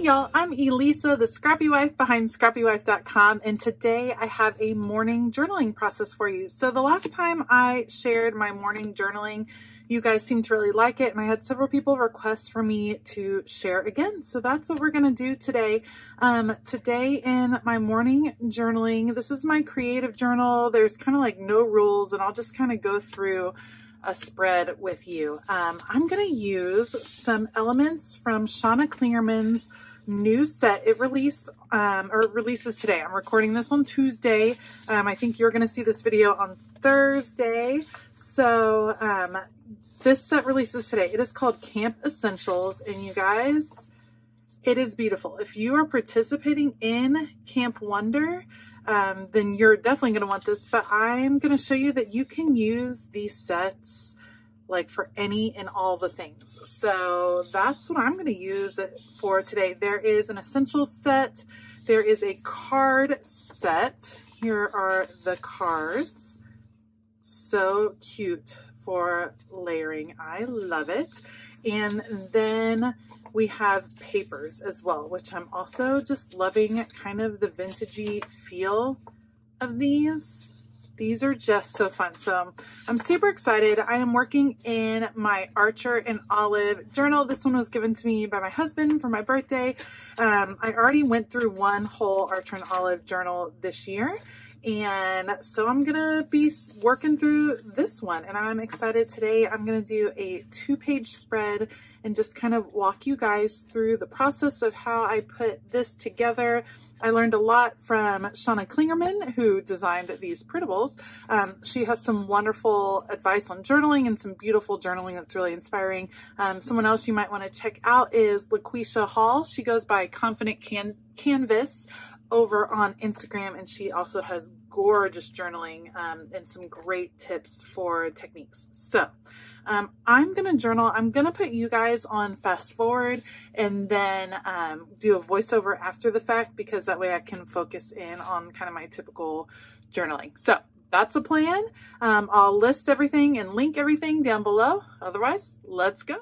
y'all, I'm Elisa, the Scrappy Wife behind scrappywife.com, and today I have a morning journaling process for you. So the last time I shared my morning journaling, you guys seemed to really like it, and I had several people request for me to share again. So that's what we're going to do today. Today in my morning journaling, this is my creative journal. There's kind of like no rules, and I'll just kind of go through a spread with you. I'm going to use some elements from Shana Klingerman's new set. It released, or it releases today. I'm recording this on Tuesday. I think you're going to see this video on Thursday. So this set releases today. It is called Camp Essentials, and you guys, it is beautiful. If you are participating in Camp Wonder, then you're definitely going to want this, but I'm going to show you that you can use these sets like for any and all the things. So that's what I'm going to use it for today. There is an essentials set. There is a card set. Here are the cards. So cute for layering. I love it. And then we have papers as well, which I'm also just loving kind of the vintagey feel of these. These are just so fun. So I'm super excited. I am working in my Archer and Olive journal. This one was given to me by my husband for my birthday. I already went through one whole Archer and Olive journal this year. And so I'm gonna be working through this one, and I'm excited. Today I'm gonna do a 2-page spread and just kind of walk you guys through the process of how I put this together. I learned a lot from Shana Klingerman, who designed these printables. She has some wonderful advice on journaling and some beautiful journaling that's really inspiring. Someone else you might want to check out is LaQuisha Hall. She goes by Confident Canvas over on Instagram, and she also has gorgeous journaling and some great tips for techniques. So I'm gonna journal. I'm gonna put you guys on fast forward and then do a voiceover after the fact, because that way I can focus in on kind of my typical journaling. So that's a plan. I'll list everything and link everything down below. Otherwise, let's go.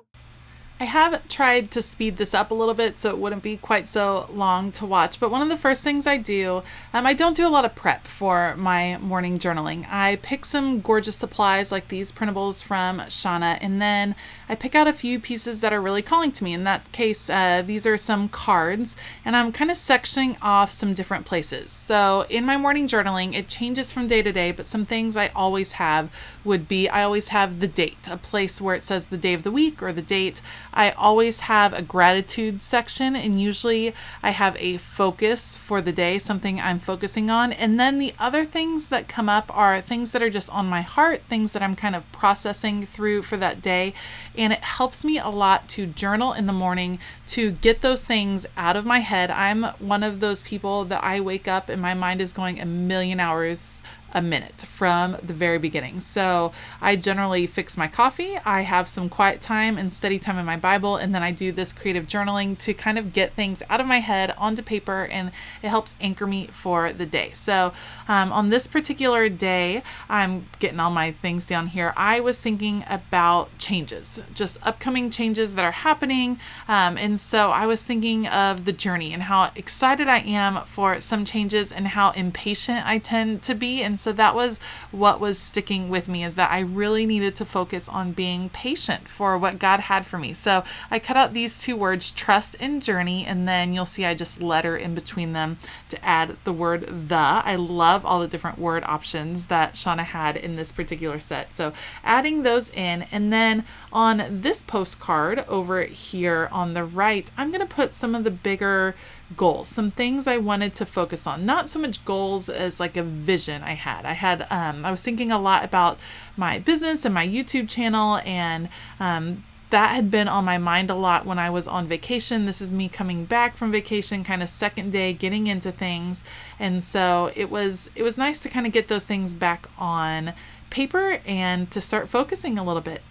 I have tried to speed this up a little bit so it wouldn't be quite so long to watch, but one of the first things I do, I don't do a lot of prep for my morning journaling. I pick some gorgeous supplies like these printables from Shana, and then I pick out a few pieces that are really calling to me. In that case, these are some cards, and I'm kind of sectioning off some different places. So in my morning journaling, it changes from day to day, but some things I always have would be, I always have the date, a place where it says the day of the week or the date. I always have a gratitude section, and usually I have a focus for the day, something I'm focusing on. And then the other things that come up are things that are just on my heart, things that I'm kind of processing through for that day. And it helps me a lot to journal in the morning to get those things out of my head. I'm one of those people that I wake up and my mind is going a million hours a minute from the very beginning. So I generally fix my coffee, I have some quiet time and steady time in my Bible, and then I do this creative journaling to kind of get things out of my head onto paper, and it helps anchor me for the day. So on this particular day, I'm getting all my things down here. I was thinking about changes, just upcoming changes that are happening. And so I was thinking of the journey and how excited I am for some changes and how impatient I tend to be. And so that was what was sticking with me, is that I really needed to focus on being patient for what God had for me. So I cut out these two words, trust and journey, and then you'll see I just letter in between them to add the word the. I love all the different word options that Shana had in this particular set. So adding those in, and then on this postcard over here on the right, I'm going to put some of the bigger goals, some things I wanted to focus on. Not so much goals as like a vision I had. I was thinking a lot about my business and my YouTube channel, and that had been on my mind a lot when I was on vacation. This is me coming back from vacation, kind of second day, getting into things. And so it was nice to kind of get those things back on paper and to start focusing a little bit.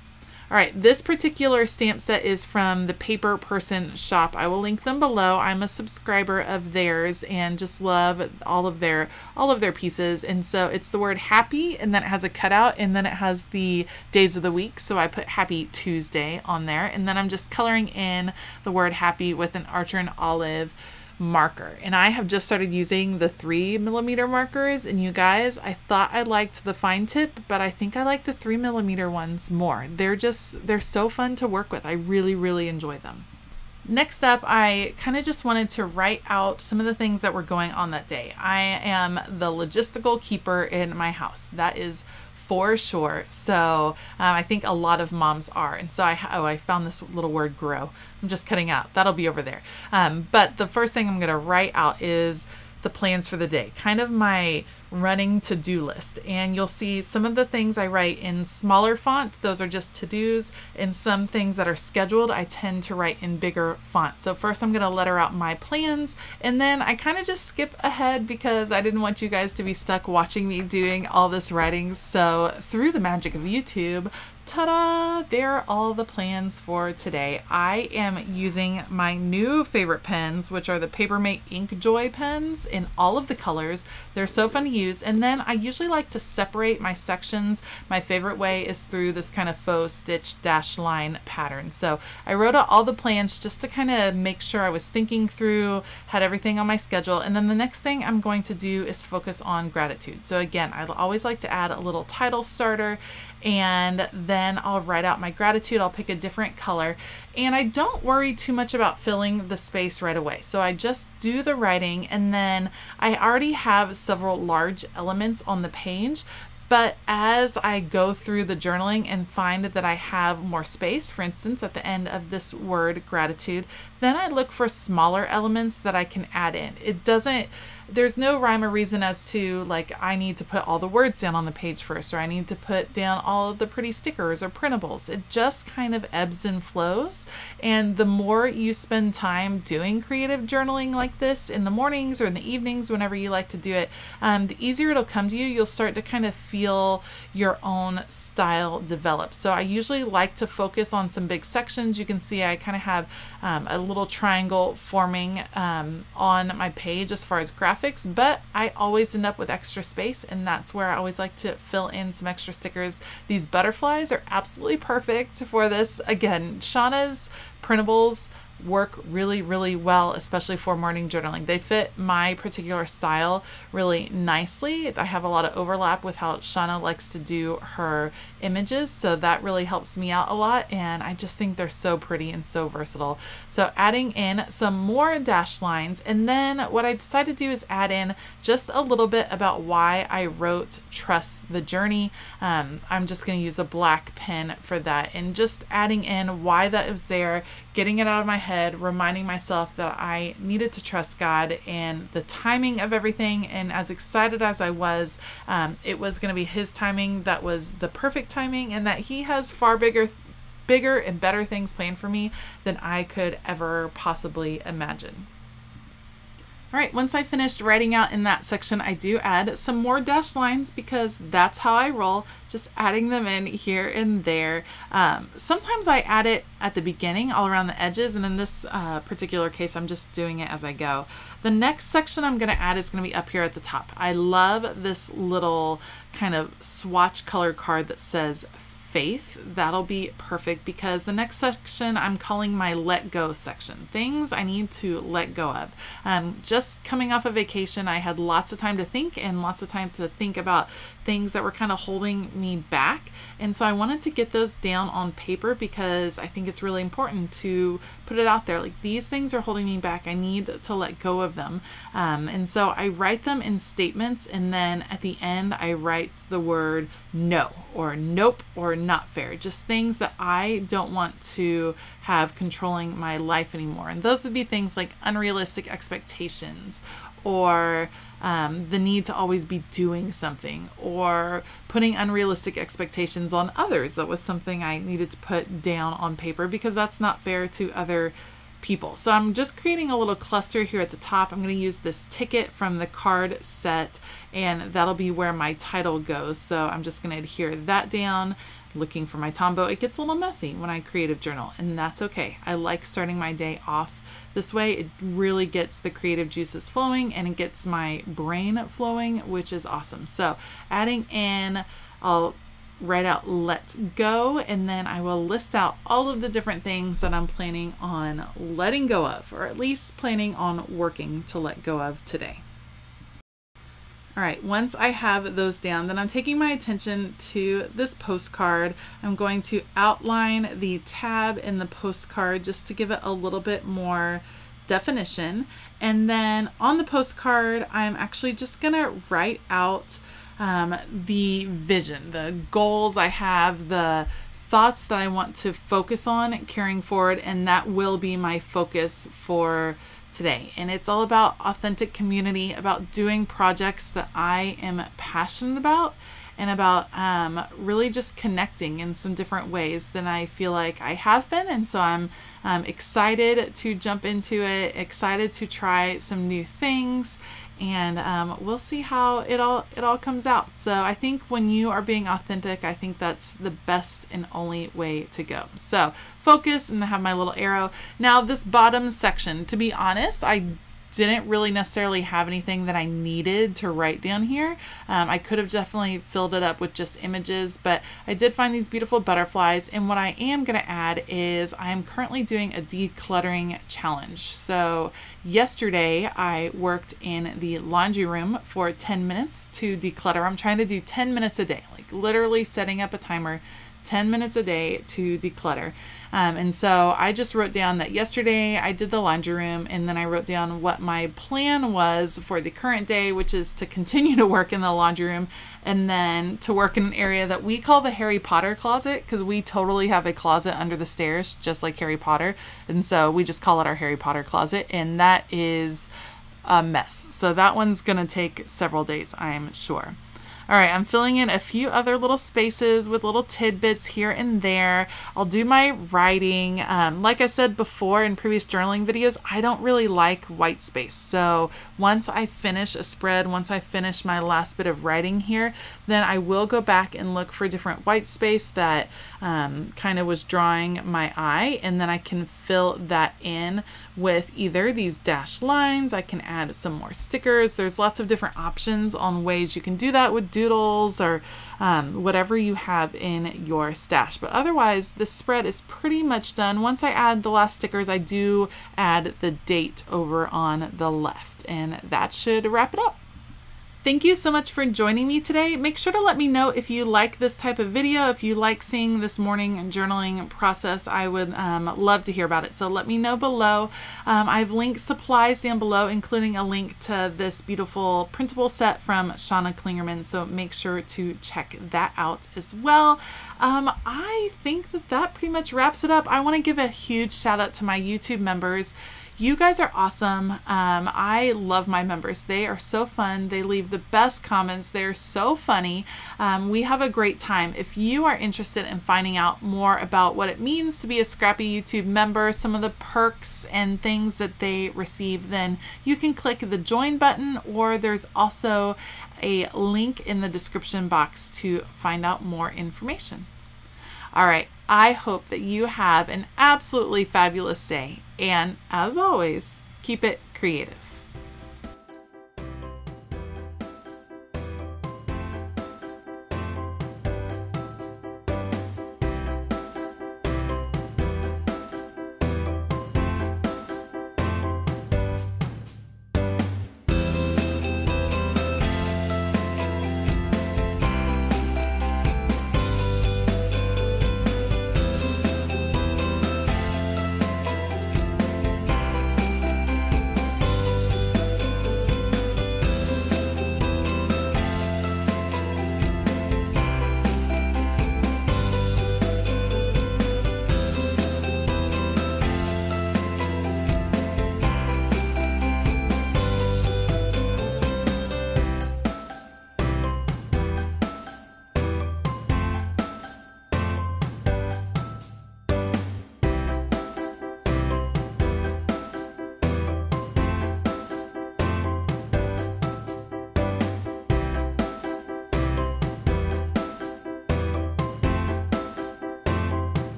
All right, this particular stamp set is from the Paper Person shop. I will link them below. I'm a subscriber of theirs and just love all of their pieces. And so it's the word happy, and then it has a cutout, and then it has the days of the week. So I put Happy Tuesday on there, and then I'm just coloring in the word happy with an Archer and Olive marker. And I have just started using the 3mm markers, and you guys, I thought I liked the fine tip, but I think I like the 3mm ones more. They're so fun to work with. I really enjoy them. Next up, I kind of just wanted to write out some of the things that were going on that day. I am the logistical keeper in my house. That is for sure. So I think a lot of moms are. And so I found this little word grow. I'm just cutting out. That'll be over there. But the first thing I'm going to write out is the plans for the day, kind of my running to-do list. And you'll see some of the things I write in smaller font. Those are just to-dos, and some things that are scheduled I tend to write in bigger font. So first I'm going to letter out my plans, and then I kind of just skip ahead because I didn't want you guys to be stuck watching me doing all this writing. So through the magic of YouTube, ta-da! There are all the plans for today. I am using my new favorite pens, which are the Papermate Inkjoy pens in all of the colors. They're so fun to use. And then I usually like to separate my sections. My favorite way is through this kind of faux stitch dash line pattern. So I wrote out all the plans just to kind of make sure I was thinking through, had everything on my schedule. And then the next thing I'm going to do is focus on gratitude. So again, I always like to add a little title starter, and then I'll write out my gratitude. I'll pick a different color, and I don't worry too much about filling the space right away. So I just do the writing, and then I already have several large elements on the page. But as I go through the journaling and find that I have more space, for instance, at the end of this word gratitude, then I look for smaller elements that I can add in. There's no rhyme or reason as to like, I need to put all the words down on the page first, or I need to put down all of the pretty stickers or printables. It just kind of ebbs and flows. And the more you spend time doing creative journaling like this in the mornings or in the evenings, whenever you like to do it, the easier it'll come to you. You'll start to kind of feel your own style develop. So I usually like to focus on some big sections. You can see I kind of have a little triangle forming on my page as far as graphics, but I always end up with extra space, and that's where I always like to fill in some extra stickers. These butterflies are absolutely perfect for this. Again, Shauna's printables work really well, especially for morning journaling. They fit my particular style really nicely. I have a lot of overlap with how Shauna likes to do her images, so that really helps me out a lot, and I just think they're so pretty and so versatile. So adding in some more dash lines, and then what I decided to do is add in just a little bit about why I wrote Trust the Journey. I'm just going to use a black pen for that, and just adding in why that was there, getting it out of my head, reminding myself that I needed to trust God and the timing of everything. And as excited as I was, it was going to be His timing that was the perfect timing, and that He has far bigger and better things planned for me than I could ever possibly imagine. All right, once I finished writing out in that section, I do add some more dash lines because that's how I roll, just adding them in here and there. Sometimes I add it at the beginning, all around the edges, and in this particular case, I'm just doing it as I go. The next section I'm gonna add is gonna be up here at the top. I love this little kind of swatch colored card that says faith. That'll be perfect because the next section I'm calling my let go section. Things I need to let go of. Just coming off a vacation, I had lots of time to think and lots of time to think about things that were kind of holding me back. And so I wanted to get those down on paper because I think it's really important to put it out there. Like, these things are holding me back. I need to let go of them. And so I write them in statements, and then at the end I write the word no or nope or not fair. Just things that I don't want to have controlling my life anymore. And those would be things like unrealistic expectations, or the need to always be doing something, or putting unrealistic expectations on others. That was something I needed to put down on paper because that's not fair to other people. So I'm just creating a little cluster here at the top. I'm going to use this ticket from the card set, and that'll be where my title goes. So I'm just going to adhere that down, looking for my Tombow. It gets a little messy when I creative journal, and that's okay. I like starting my day off this way. It really gets the creative juices flowing, and it gets my brain flowing, which is awesome. So adding in, I'll write out let go, and then I will list out all of the different things that I'm planning on letting go of, or at least planning on working to let go of today. All right, once I have those down, then I'm taking my attention to this postcard. I'm going to outline the tab in the postcard just to give it a little bit more definition. And then on the postcard, I'm actually just gonna write out the vision, the goals I have, the thoughts that I want to focus on carrying forward, and that will be my focus for today. And it's all about authentic community, about doing projects that I am passionate about, and about really just connecting in some different ways than I feel like I have been. And so I'm excited to jump into it, excited to try some new things, and we'll see how it all comes out. So I think when you are being authentic, I think that's the best and only way to go. So focus, and I have my little arrow. Now this bottom section, to be honest, I didn't really necessarily have anything that I needed to write down here. I could have definitely filled it up with just images, but I did find these beautiful butterflies. And what I am going to add is I am currently doing a decluttering challenge. So yesterday I worked in the laundry room for 10 minutes to declutter. I'm trying to do 10 minutes a day, like literally setting up a timer, 10 minutes a day to declutter. And so I just wrote down that yesterday I did the laundry room, and then I wrote down what my plan was for the current day, which is to continue to work in the laundry room, and then to work in an area that we call the Harry Potter closet, because we totally have a closet under the stairs, just like Harry Potter. And so we just call it our Harry Potter closet, and that is a mess. So that one's gonna take several days, I'm sure. All right, I'm filling in a few other little spaces with little tidbits here and there. I'll do my writing. Like I said before in previous journaling videos, I don't really like white space. So once I finish a spread, once I finish my last bit of writing here, then I will go back and look for different white space that kind of was drawing my eye, and then I can fill that in with either these dashed lines. I can add some more stickers. There's lots of different options on ways you can do that with doodles or whatever you have in your stash. But otherwise, this spread is pretty much done. Once I add the last stickers, I do add the date over on the left, and that should wrap it up. Thank you so much for joining me today. Make sure to let me know if you like this type of video, if you like seeing this morning journaling process. I would love to hear about it. So let me know below. I've linked supplies down below, including a link to this beautiful printable set from Shauna Klingerman. So make sure to check that out as well. I think that pretty much wraps it up. I want to give a huge shout out to my YouTube members. You guys are awesome. I love my members. They are so fun. They leave the best comments. They're so funny. We have a great time. If you are interested in finding out more about what it means to be a Scrappy YouTube member, some of the perks and things that they receive, then you can click the join button, or there's also a link in the description box to find out more information. All right, I hope that you have an absolutely fabulous day, and as always, keep it creative.